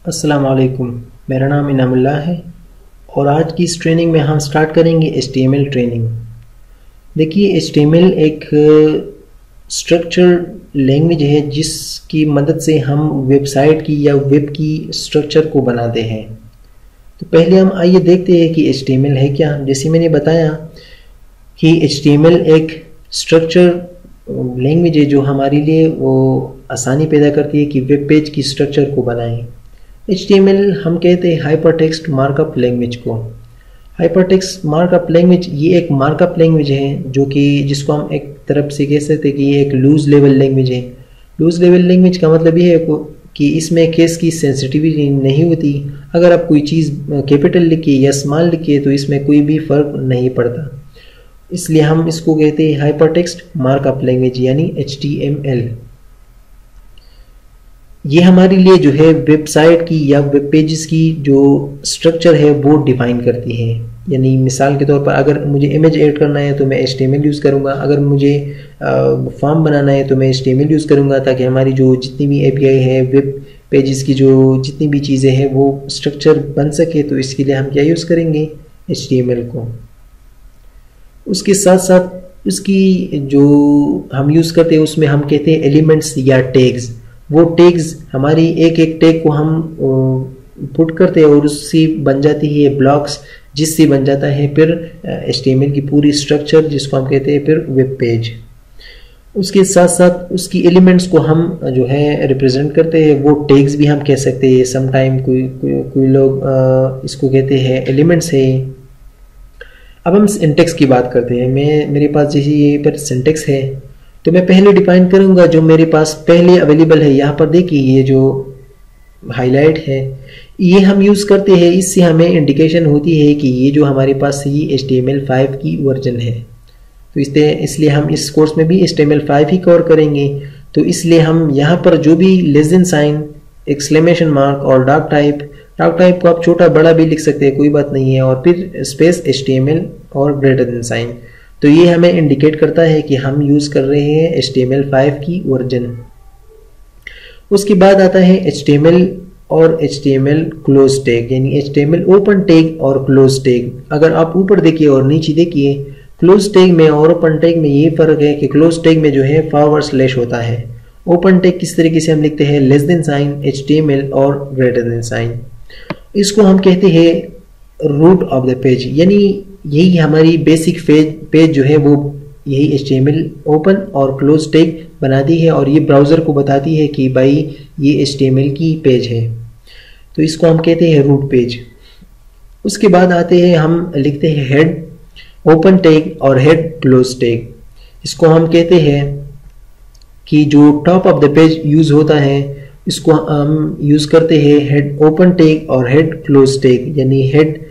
अस्सलाम वालेकुम। मेरा नाम इनामुल्लाह है और आज की इस ट्रेनिंग में हम स्टार्ट करेंगे HTML ट्रेनिंग। देखिए, HTML एक स्ट्रक्चर लैंग्वेज है जिसकी मदद से हम वेबसाइट की या वेब की स्ट्रक्चर को बनाते हैं। तो पहले हम आइए देखते हैं कि HTML है क्या। जैसे मैंने बताया कि HTML एक स्ट्रक्चर लैंग्वेज है जो हमारे लिए वो आसानी पैदा करती है कि वेब पेज की स्ट्रक्चर को बनाएं। HTML हम कहते हैं हाइपरटेक्स्ट मार्कअप लैंग्वेज को। हाइपरटेक्स्ट मार्कअप लैंग्वेज ये एक मार्कअप लैंग्वेज है जो कि जिसको हम एक तरफ से कह सकते हैं कि ये एक लूज लेवल लैंग्वेज है। लूज लेवल लैंग्वेज का मतलब ये है कि इसमें केस की सेंसिटिविटी नहीं होती। अगर आप कोई चीज़ कैपिटल लिखिए या स्मॉल लिखिए तो इसमें कोई भी फ़र्क नहीं पड़ता, इसलिए हम इसको कहते हैं हाइपरटेक्स्ट मार्कअप लैंग्वेज यानी HTML। ये हमारे लिए जो है वेबसाइट की या वेब पेजेस की जो स्ट्रक्चर है वो डिफाइन करती है। यानी मिसाल के तौर पर अगर मुझे इमेज ऐड करना है तो मैं HTML यूज़ करूँगा, अगर मुझे फॉर्म बनाना है तो मैं HTML यूज़ करूँगा, ताकि हमारी जो जितनी भी API है वेब पेजेस की जो जितनी भी चीज़ें हैं वो स्ट्रक्चर बन सके। तो इसके लिए हम क्या यूज़ करेंगे, HTML को। उसके साथ साथ उसकी जो हम यूज़ करते हैं उसमें हम कहते हैं एलिमेंट्स या टैग्स। वो टैग्स हमारी एक एक टैग को हम पुट करते हैं और उससे बन जाती है ब्लॉक्स, जिससे बन जाता है फिर HTML की पूरी स्ट्रक्चर, जिसको हम कहते हैं फिर वेब पेज। उसके साथ साथ उसकी एलिमेंट्स को हम जो है रिप्रेजेंट करते हैं, वो टैग्स भी हम कह सकते हैं। समटाइम कोई लोग इसको कहते हैं एलिमेंट्स है। अब हम सिंटेक्स की बात करते हैं। मेरे पास जैसे ये पर सिंटेक्स है तो मैं पहले डिफाइन करूंगा जो मेरे पास पहले अवेलेबल है। यहाँ पर देखिए ये जो हाईलाइट है ये हम यूज़ करते हैं, इससे हमें इंडिकेशन होती है कि ये जो हमारे पास ये HTML5 की वर्जन है। तो इसलिए हम इस कोर्स में भी HTML5 ही कवर करेंगे। तो इसलिए हम यहाँ पर जो भी less than sign, exclamation mark और डॉग टाइप को आप छोटा बड़ा भी लिख सकते हैं, कोई बात नहीं है, और फिर स्पेस HTML और ग्रेटर देन साइन। तो ये हमें इंडिकेट करता है कि हम यूज़ कर रहे हैं HTML5 की वर्जन। उसके बाद आता है HTML और HTML क्लोज टैग, यानी HTML ओपन टैग और क्लोज टैग। अगर आप ऊपर देखिए और नीचे देखिए, क्लोज टैग में और ओपन टैग में ये फ़र्क है कि क्लोज टैग में जो है फॉरवर्ड स्लैश होता है। ओपन टैग किस तरीके से हम लिखते हैं, लेस देन साइन, HTML और ग्रेटर देन साइन। इसको हम कहते हैं रूट ऑफ द पेज, यानी यही हमारी बेसिक पेज जो है वो यही HTML ओपन और क्लोज टैग बनाती है और ये ब्राउज़र को बताती है कि भाई ये HTML की पेज है। तो इसको हम कहते हैं रूट पेज। उसके बाद आते हैं, हम लिखते हैं हेड ओपन टैग और हेड क्लोज टैग। इसको हम कहते हैं कि जो top of the page use होता है इसको हम यूज़ करते हैं हेड ओपन टैग और हेड क्लोज टैग। यानी हेड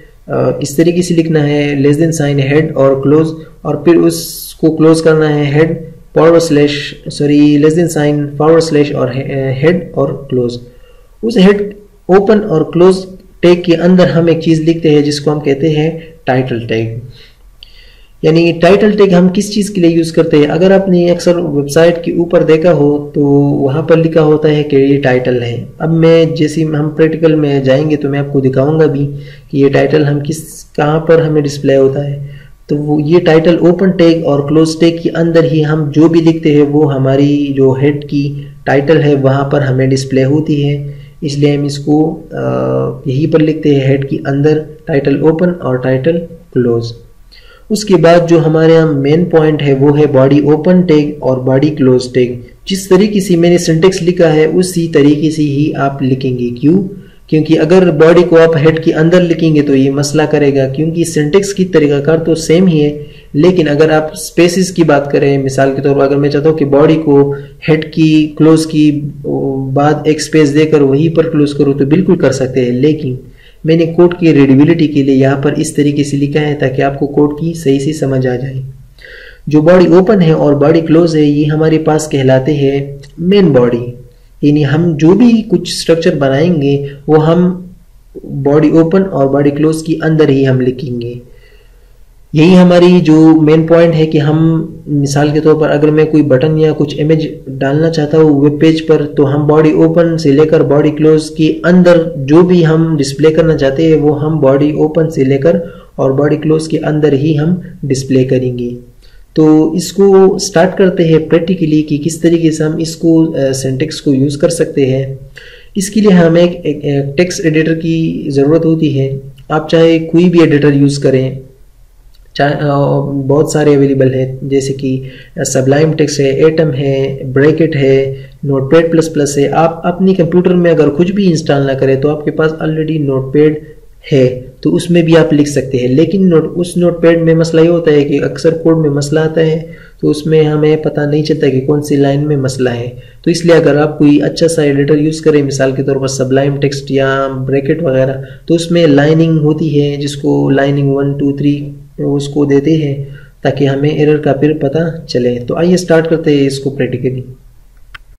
इस तरीके से लिखना है, लेस देन साइन हेड और क्लोज, और फिर उसको क्लोज करना है head forward slash less than sign forward slash और हेड और क्लोज। उस हेड ओपन और क्लोज टैग के अंदर हम एक चीज़ लिखते हैं जिसको हम कहते हैं टाइटल टैग। यानी टाइटल टैग हम किस चीज़ के लिए यूज़ करते हैं, अगर आपने अक्सर वेबसाइट के ऊपर देखा हो तो वहाँ पर लिखा होता है कि ये टाइटल है। अब मैं जैसे हम प्रैक्टिकल में जाएंगे तो मैं आपको दिखाऊंगा भी कि ये टाइटल हम कहाँ पर हमें डिस्प्ले होता है। तो वो ये टाइटल ओपन टैग और क्लोज टैग के अंदर ही हम जो भी लिखते हैं वो हमारी जो हेड की टाइटल है वहाँ पर हमें डिस्प्ले होती है। इसलिए हम इसको यहीं पर लिखते हैं, हेड के अंदर टाइटल ओपन और टाइटल क्लोज। उसके बाद जो हमारे यहाँ मेन पॉइंट है वो है बॉडी ओपन टैग और बॉडी क्लोज टैग। जिस तरीके से मैंने सिंटेक्स लिखा है उसी तरीके से ही आप लिखेंगे। क्यों? क्योंकि अगर बॉडी को आप हेड के अंदर लिखेंगे तो ये मसला करेगा, क्योंकि सिंटेक्स की तरीकाकार तो सेम ही है। लेकिन अगर आप स्पेसिस की बात करें, मिसाल के तौर पर अगर मैं चाहता हूँ कि बॉडी को हेड की क्लोज की बाद एक स्पेस देकर वहीं पर क्लोज करूँ तो बिल्कुल कर सकते हैं, लेकिन मैंने कोड की रीडेबिलिटी के लिए यहाँ पर इस तरीके से लिखा है ताकि आपको कोड की सही से समझ आ जाए। जो बॉडी ओपन है और बॉडी क्लोज है ये हमारे पास कहलाते हैं मेन बॉडी। यानी हम जो भी कुछ स्ट्रक्चर बनाएंगे वो हम बॉडी ओपन और बॉडी क्लोज के अंदर ही हम लिखेंगे। यही हमारी जो मेन पॉइंट है कि हम मिसाल के तौर पर अगर मैं कोई बटन या कुछ इमेज डालना चाहता हूँ वेब पेज पर, तो हम बॉडी ओपन से लेकर बॉडी क्लोज के अंदर जो भी हम डिस्प्ले करना चाहते हैं वो हम बॉडी ओपन से लेकर और बॉडी क्लोज के अंदर ही हम डिस्प्ले करेंगे। तो इसको स्टार्ट करते हैं प्रैक्टिकली कि किस तरीके से हम इसको सिंटैक्स को यूज़ कर सकते हैं। इसके लिए हमें एक टेक्स्ट एडिटर की ज़रूरत होती है। आप चाहे कोई भी एडिटर यूज़ करें, चाहे बहुत सारे अवेलेबल है, जैसे कि सबलाइम टेक्स्ट है, एटम है, ब्रैकेट है, नोटपैड प्लस प्लस है। आप अपनी कंप्यूटर में अगर कुछ भी इंस्टॉल ना करें तो आपके पास ऑलरेडी नोटपैड है तो उसमें भी आप लिख सकते हैं। लेकिन उस नोटपैड में मसला ये होता है कि अक्सर कोड में मसला आता है तो उसमें हमें पता नहीं चलता कि कौन सी लाइन में मसला है। तो इसलिए अगर आप कोई अच्छा सा एडिटर यूज़ करें, मिसाल के तौर पर सबलाइम टेक्स्ट या ब्रैकेट वगैरह, तो उसमें लाइनिंग होती है जिसको लाइनिंग 1 2 3 उसको देते हैं ताकि हमें एरर का फिर पता चले। तो आइए स्टार्ट करते हैं इसको प्रैक्टिकली।